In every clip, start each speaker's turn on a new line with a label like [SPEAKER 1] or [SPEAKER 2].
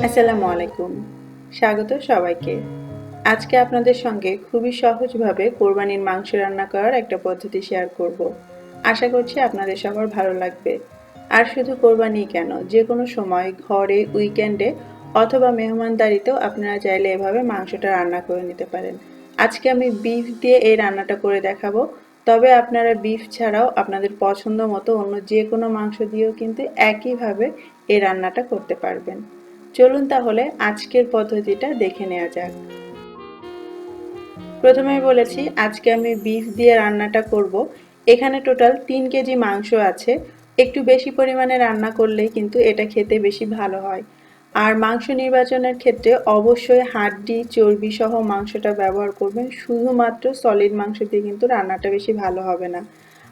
[SPEAKER 1] আসসালামু আলাইকুম। স্বাগত সবাইকে। আজকে আপনাদের সঙ্গে খুবই সহজভাবে কোরবানির মাংস রান্না করার একটা পদ্ধতি শেয়ার করব। আশা করছি আপনাদের সবার ভালো লাগবে। আর শুধু কোরবানি কেন, যেকোনো সময় ঘরে, উইকেন্ডে অথবা মেহমানদারিতেও আপনারা চাইলে এভাবে মাংসটা রান্না করে নিতে পারেন। আজকে আমি বিফ দিয়ে এই রান্নাটা করে দেখাবো। তবে আপনারা বিফ ছাড়াও আপনাদের পছন্দ মতো অন্য যেকোনো মাংস দিয়েও কিন্তু একইভাবে এই রান্নাটা করতে পারবেন। চলুন তাহলে আজকের পদ্ধতিটা দেখে নেওয়া যাক। প্রথমেই বলেছি আজকে আমি বিফ দিয়ে রান্নাটা করব। এখানে টোটাল 3 কেজি মাংস আছে। একটু বেশি পরিমাণে রান্না করলেই কিন্তু এটা খেতে বেশি ভালো হয়। আর মাংস নির্বাচনের ক্ষেত্রে অবশ্যই হাড্ডি চর্বি সহ মাংসটা ব্যবহার করবেন। শুধুমাত্র সলিড মাংস দিয়ে কিন্তু রান্নাটা বেশি ভালো হবে না।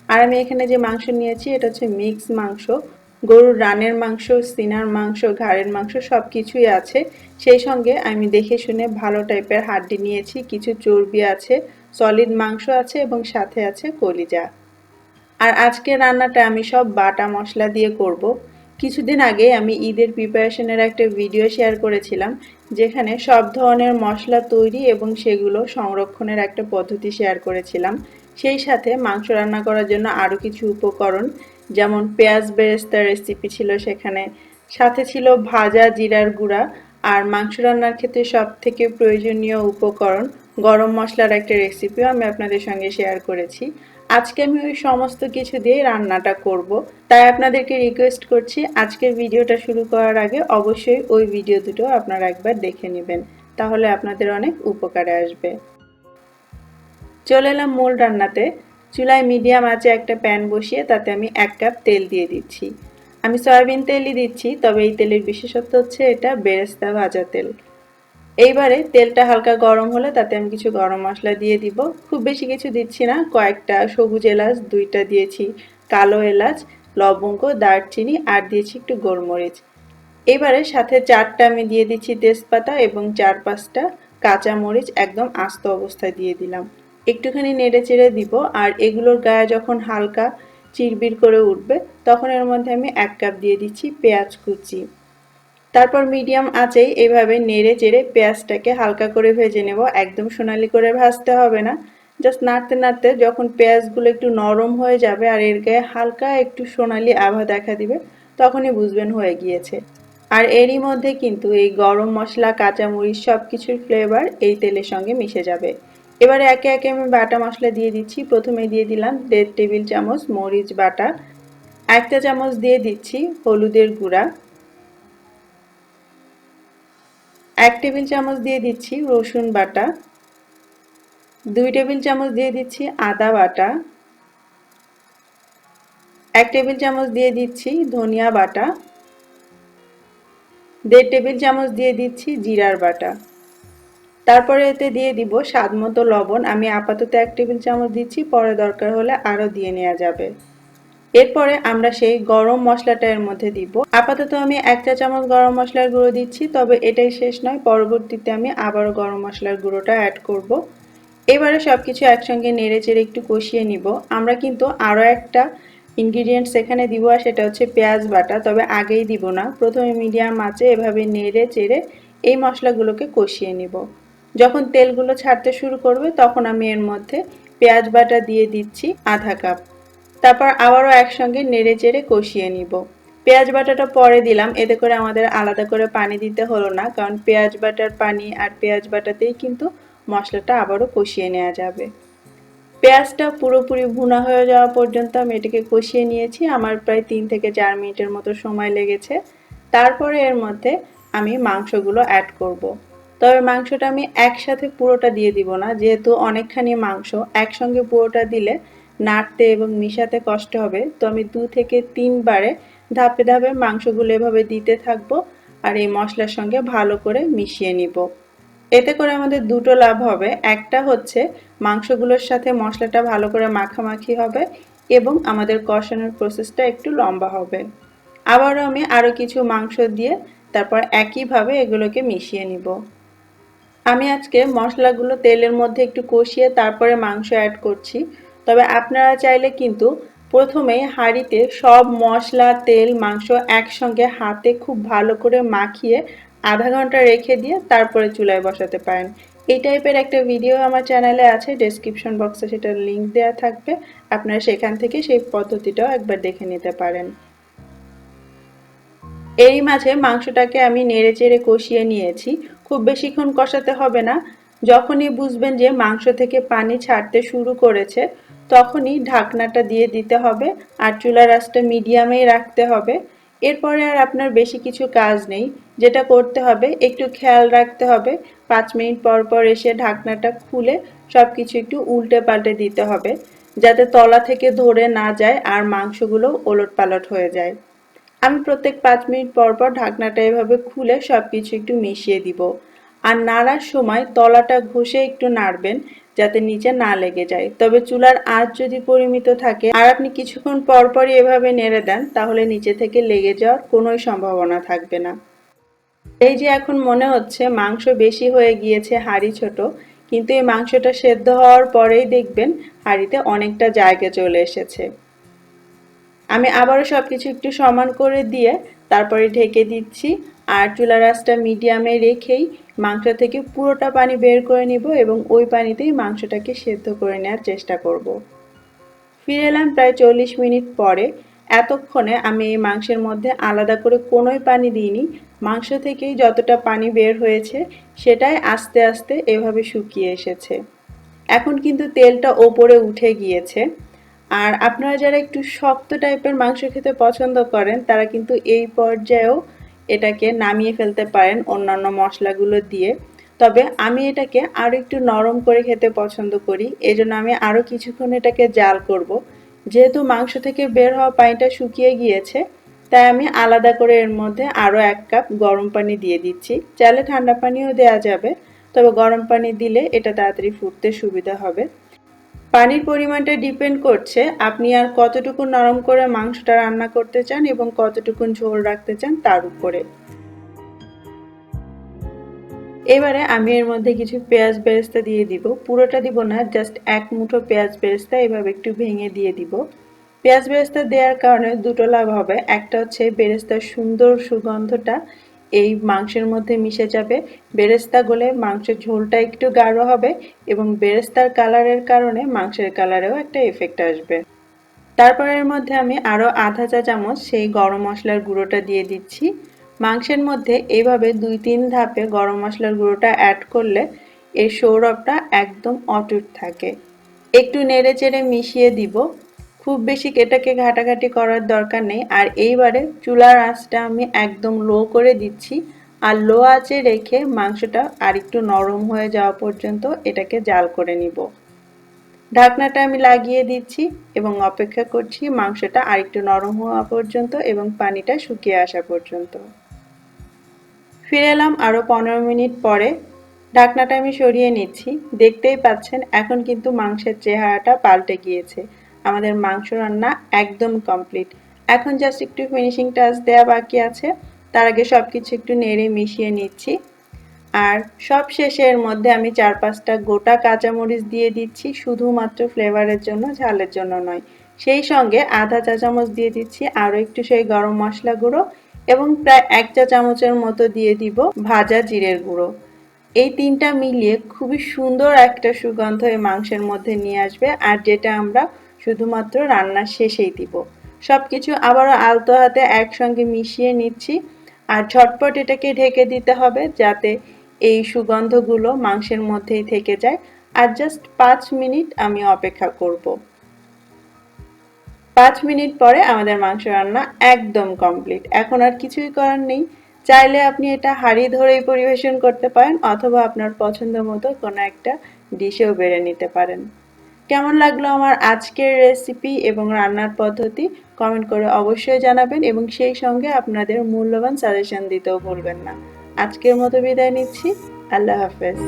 [SPEAKER 1] আর আমি এখানে যে মাংস নিয়েছি এটা হচ্ছে মিক্স মাংস। গরুর রানের মাংস, সিনার মাংস, ঘাড়ের মাংস সব কিছুই আছে। সেই সঙ্গে আমি দেখে শুনে ভালো টাইপের হাড্ডি নিয়েছি, কিছু চর্বি আছে, সলিড মাংস আছে এবং সাথে আছে কলিজা। আর আজকে রান্নাটা আমি সব বাটা মশলা দিয়ে করব। কিছুদিন আগে আমি ঈদের প্রিপারেশনের একটা ভিডিও শেয়ার করেছিলাম, যেখানে সব ধরনের মশলা তৈরি এবং সেগুলো সংরক্ষণের একটা পদ্ধতি শেয়ার করেছিলাম। সেই সাথে মাংস রান্না করার জন্য আরও কিছু উপকরণ, যেমন পেঁয়াজ বেরেস্তার রেসিপি ছিল সেখানে, সাথে ছিল ভাজা জিরার গুঁড়া, আর মাংস রান্নার ক্ষেত্রে সব থেকে প্রয়োজনীয় উপকরণ গরম মশলার একটা রেসিপিও আমি আপনাদের সঙ্গে শেয়ার করেছি। আজকে আমি ওই সমস্ত কিছু দিয়ে রান্নাটা করব। তাই আপনাদেরকে রিকোয়েস্ট করছি আজকের ভিডিওটা শুরু করার আগে অবশ্যই ওই ভিডিও দুটো আপনারা একবার দেখে নেবেন, তাহলে আপনাদের অনেক উপকারে আসবে। চলে এলাম মূল রান্নাতে। চুলায় মিডিয়াম আঁচে একটা প্যান বসিয়ে তাতে আমি 1 কাপ তেল দিয়ে দিচ্ছি। আমি সয়াবিন তেলই দিচ্ছি, তবে এই তেলের বিশেষত্ব হচ্ছে এটা বেরেস্তা ভাজা তেল। এইবারে তেলটা হালকা গরম হলে তাতে আমি কিছু গরম মশলা দিয়ে দিব। খুব বেশি কিছু দিচ্ছি না, কয়েকটা সবুজ এলাচ 2টা দিয়েছি, কালো এলাচ, লবঙ্গ, দারচিনি আর দিয়েছি একটু গোলমরিচ। এবারে সাথে 4টা আমি দিয়ে দিচ্ছি তেজপাতা এবং 4-5টা কাঁচা মরিচ একদম আস্ত অবস্থায় দিয়ে দিলাম। একটুখানি নেড়ে চেড়ে দিব। আর এগুলোর গায়ে যখন হালকা চিরবির করে উঠবে তখন এর মধ্যে আমি 1 কাপ দিয়ে দিচ্ছি পেঁয়াজ কুচি। তারপর মিডিয়াম আঁচেই এইভাবে নেড়ে চেড়ে পেঁয়াজটাকে হালকা করে ভেজে নেব। একদম সোনালি করে ভাজতে হবে না, জাস্ট নাড়তে নাড়তে যখন পেঁয়াজগুলো একটু নরম হয়ে যাবে আর এর গায়ে হালকা একটু সোনালি আভা দেখা দিবে তখনই বুঝবেন হয়ে গিয়েছে। আর এরই মধ্যে কিন্তু এই গরম মশলা, কাঁচামরিচ সব কিছুর ফ্লেভার এই তেলের সঙ্গে মিশে যাবে। এবারে একে একে আমি বাটা মশলা দিয়ে দিচ্ছি। প্রথমে দিয়ে দিলাম 1.5 টেবিল চামচ মরিচ বাটা, 1 চা চামচ দিয়ে দিচ্ছি হলুদের গুঁড়া, 1 টেবিল চামচ দিয়ে দিচ্ছি রসুন বাটা, 2 টেবিল চামচ দিয়ে দিচ্ছি আদা বাটা, 1 টেবিল চামচ দিয়ে দিচ্ছি ধনিয়া বাটা, 1.5 টেবিল চামচ দিয়ে দিচ্ছি জিরার বাটা। তারপরে এতে দিয়ে দিব স্বাদমতো লবণ। আমি আপাতত 1 টেবিল চামচ দিচ্ছি, পরে দরকার হলে আরও দিয়ে নেওয়া যাবে। এরপরে আমরা সেই গরম মশলাটা এর মধ্যে দিব। আপাতত আমি 1 চা চামচ গরম মশলার গুঁড়ো দিচ্ছি, তবে এটাই শেষ নয়, পরবর্তীতে আমি আবারও গরম মশলার গুঁড়োটা অ্যাড করব। এবারে সবকিছু একসঙ্গে নেড়ে চেড়ে একটু কষিয়ে নিব। আমরা কিন্তু আরও একটা ইনগ্রিডিয়েন্টস এখানে দিব, আর সেটা হচ্ছে পেঁয়াজ বাটা, তবে আগেই দিব না। প্রথমে মিডিয়াম আঁচে এভাবে নেড়ে চেড়ে এই মশলাগুলোকে কষিয়ে নিব। যখন তেলগুলো ছাড়তে শুরু করবে তখন আমি এর মধ্যে পেঁয়াজ বাটা দিয়ে দিচ্ছি আধা কাপ। তারপর আবারও একসঙ্গে নেড়ে চেড়ে কষিয়ে নিব। পেঁয়াজ বাটাটা পরে দিলাম, এতে করে আমাদের আলাদা করে পানি দিতে হলো না, কারণ পেঁয়াজ বাটার পানি আর পেঁয়াজ বাটাতেই কিন্তু মশলাটা আবারও কষিয়ে নেওয়া যাবে। পেঁয়াজটা পুরোপুরি ভুনা হয়ে যাওয়া পর্যন্ত আমি এটাকে কষিয়ে নিয়েছি। আমার প্রায় 3 থেকে 4 মিনিটের মতো সময় লেগেছে। তারপরে এর মধ্যে আমি মাংসগুলো অ্যাড করব। তবে মাংসটা আমি একসাথে পুরোটা দিয়ে দিব না, যেহেতু অনেকখানি মাংস একসঙ্গে পুরোটা দিলে নাড়তে এবং মিশাতে কষ্ট হবে। তো আমি 2 থেকে 3 বারে ধাপে ধাপে মাংসগুলো এভাবে দিতে থাকবো আর এই মশলার সঙ্গে ভালো করে মিশিয়ে নিব। এতে করে আমাদের দুটো লাভ হবে। একটা হচ্ছে মাংসগুলোর সাথে মশলাটা ভালো করে মাখামাখি হবে এবং আমাদের কষানোর প্রসেসটা একটু লম্বা হবে। আবারও আমি আরও কিছু মাংস দিয়ে তারপর একইভাবে এগুলোকে মিশিয়ে নিব। আমি আজকে মশলাগুলো তেলের মধ্যে একটু কষিয়ে তারপরে মাংস অ্যাড করছি। তবে আপনারা চাইলে কিন্তু প্রথমেই হাঁড়িতে সব মশলা, তেল, মাংস একসঙ্গে হাতে খুব ভালো করে মাখিয়ে আধা ঘন্টা রেখে দিয়ে তারপরে চুলায় বসাতে পারেন। এই টাইপের একটা ভিডিও আমার চ্যানেলে আছে, ডেসক্রিপশন বক্সে সেটার লিংক দেওয়া থাকবে, আপনারা সেখান থেকে সেই পদ্ধতিটাও একবার দেখে নিতে পারেন। এই মাঝে মাংসটাকে আমি নেড়ে চেড়ে কষিয়ে নিয়েছি। খুব বেশিক্ষণ কষাতে হবে না। যখনই বুঝবেন যে মাংস থেকে পানি ছাড়তে শুরু করেছে তখনই ঢাকনাটা দিয়ে দিতে হবে, আর চুলার আঁচটা মিডিয়ামেই রাখতে হবে। এরপরে আর আপনার বেশি কিছু কাজ নেই। যেটা করতে হবে একটু খেয়াল রাখতে হবে, 5 মিনিট পর পর এসে ঢাকনাটা খুলে সবকিছু একটু উল্টে পাল্টে দিতে হবে, যাতে তলা থেকে ধরে না যায় আর মাংসগুলো ওলটপালট হয়ে যায়। আমি প্রত্যেক 5 মিনিট পর পর ঢাকনাটা এভাবে খুলে সবকিছু একটু মিশিয়ে দিব। আর নাড়ার সময় তলাটা ঘষে একটু নাড়বেন, যাতে নিচে না লেগে যায়। তবে চুলার আঁচ যদি পরিমিত থাকে আর আপনি কিছুক্ষণ পর পরই এভাবে নেড়ে দেন, তাহলে নিচে থেকে লেগে যাওয়ার কোনোই সম্ভাবনা থাকবে না। এই যে এখন মনে হচ্ছে মাংস বেশি হয়ে গিয়েছে, হাঁড়ি ছোট, কিন্তু এই মাংসটা সেদ্ধ হওয়ার পরেই দেখবেন হাঁড়িতে অনেকটা জায়গা চলে এসেছে। আমি আবারও সবকিছু একটু সমান করে দিয়ে তারপরে ঢেকে দিচ্ছি, আর চুলার আঁচটা মিডিয়ামে রেখেই মাংস থেকে পুরোটা পানি বের করে নিব এবং ওই পানিতেই মাংসটাকে সেদ্ধ করে নেওয়ার চেষ্টা করব। ফিরে এলাম প্রায় 40 মিনিট পরে। এতক্ষণে আমি এই মাংসের মধ্যে আলাদা করে কোনোই পানি দিইনি। মাংস থেকেই যতটা পানি বের হয়েছে সেটাই আস্তে আস্তে এভাবে শুকিয়ে এসেছে। এখন কিন্তু তেলটা ওপরে উঠে গিয়েছে। আর আপনারা যারা একটু শক্ত টাইপের মাংস খেতে পছন্দ করেন তারা কিন্তু এই পর্যায়েও এটাকে নামিয়ে ফেলতে পারেন অন্যান্য মশলাগুলো দিয়ে। তবে আমি এটাকে আরও একটু নরম করে খেতে পছন্দ করি, এজন্য আমি আরও কিছুক্ষণ এটাকে জাল করব। যেহেতু মাংস থেকে বের হওয়া পানিটা শুকিয়ে গিয়েছে, তাই আমি আলাদা করে এর মধ্যে আরও 1 কাপ গরম পানি দিয়ে দিচ্ছি। চাইলে ঠান্ডা পানিও দেওয়া যাবে, তবে গরম পানি দিলে এটা তাড়াতাড়ি ফুটতে সুবিধা হবে। পানির পরিমাণটা ডিপেন্ড করছে আপনি আর কতটুকু নরম করে মাংসটা রান্না করতে চান এবং কতটুকু ঝোল রাখতে চান তার উপরে। এবারে আমি এর মধ্যে কিছু পেঁয়াজ বেরেস্তা দিয়ে দিব। পুরোটা দিব না, জাস্ট 1 মুঠো পেঁয়াজ বেরেস্তা এভাবে একটু ভেঙে দিয়ে দিব। পেঁয়াজ বেরেস্তা দেওয়ার কারণে দুটো লাভ হবে। একটা হচ্ছে বেরেস্তার সুন্দর সুগন্ধটা এই মাংসের মধ্যে মিশে যাবে, বেরেস্তা গলে মাংসের ঝোলটা একটু গাঢ় হবে এবং বেরেস্তার কালারের কারণে মাংসের কালারেও একটা এফেক্ট আসবে। তারপর এর মধ্যে আমি আরও আধা চা চামচ সেই গরম মশলার গুঁড়োটা দিয়ে দিচ্ছি। মাংসের মধ্যে এইভাবে 2-3 ধাপে গরম মশলার গুঁড়োটা অ্যাড করলে এর সৌরভটা একদম অটুট থাকে। একটু নেড়ে চেড়ে মিশিয়ে দিব। খুব বেশি এটাকে ঘাটাঘাটি করার দরকার নেই। আর এইবারে চুলার আঁচটা আমি একদম লো করে দিচ্ছি, আর লো আঁচে রেখে মাংসটা আর একটু নরম হয়ে যাওয়া পর্যন্ত এটাকে জাল করে নিব। ঢাকনাটা আমি লাগিয়ে দিচ্ছি এবং অপেক্ষা করছি মাংসটা আরেকটু নরম হওয়া পর্যন্ত এবং পানিটা শুকিয়ে আসা পর্যন্ত। ফিরে এলাম আরও 15 মিনিট পরে। ঢাকনাটা আমি সরিয়ে নিচ্ছি। দেখতেই পাচ্ছেন এখন কিন্তু মাংসের চেহারাটা পাল্টে গিয়েছে। আমাদের মাংস রান্না একদম কমপ্লিট। এখন জাস্ট একটু ফিনিশিং টাচ দেওয়া বাকি আছে। তার আগে সব কিছু একটু নেড়ে মিশিয়ে নিচ্ছি। আর সব শেষে এর মধ্যে আমি 4-5টা গোটা কাঁচামরিচ দিয়ে দিচ্ছি, শুধুমাত্র ফ্লেভারের জন্য, ঝালের জন্য নয়। সেই সঙ্গে আধা চা চামচ দিয়ে দিচ্ছি আরও একটু সেই গরম মশলা গুঁড়ো এবং প্রায় 1 চা চামচের মতো দিয়ে দিব ভাজা জিরের গুঁড়ো। এই তিনটা মিলিয়ে খুবই সুন্দর একটা সুগন্ধ এই মাংসের মধ্যে নিয়ে আসবে, আর যেটা আমরা শুধুমাত্র রান্নার শেষেই দিব। সবকিছু আবারও আলতো হাতে একসঙ্গে মিশিয়ে নিচ্ছি, আর ঝটপট এটাকে ঢেকে দিতে হবে যাতে এই সুগন্ধগুলো মাংসের মধ্যেই থেকে যায়। আর জাস্ট 5 মিনিট আমি অপেক্ষা করব। 5 মিনিট পরে আমাদের মাংস রান্না একদম কমপ্লিট। এখন আর কিছুই করার নেই। চাইলে আপনি এটা হাঁড়ি ধরেই পরিবেশন করতে পারেন, অথবা আপনার পছন্দ মতো কোনো একটা ডিশেও বেড়ে নিতে পারেন। কেমন লাগলো আমার আজকের রেসিপি এবং রান্নার পদ্ধতি কমেন্ট করে অবশ্যই জানাবেন এবং সেই সঙ্গে আপনাদের মূল্যবান সাজেশন দিতেও ভুলবেন না। আজকের মতো বিদায় নিচ্ছি। আল্লাহ হাফেজ।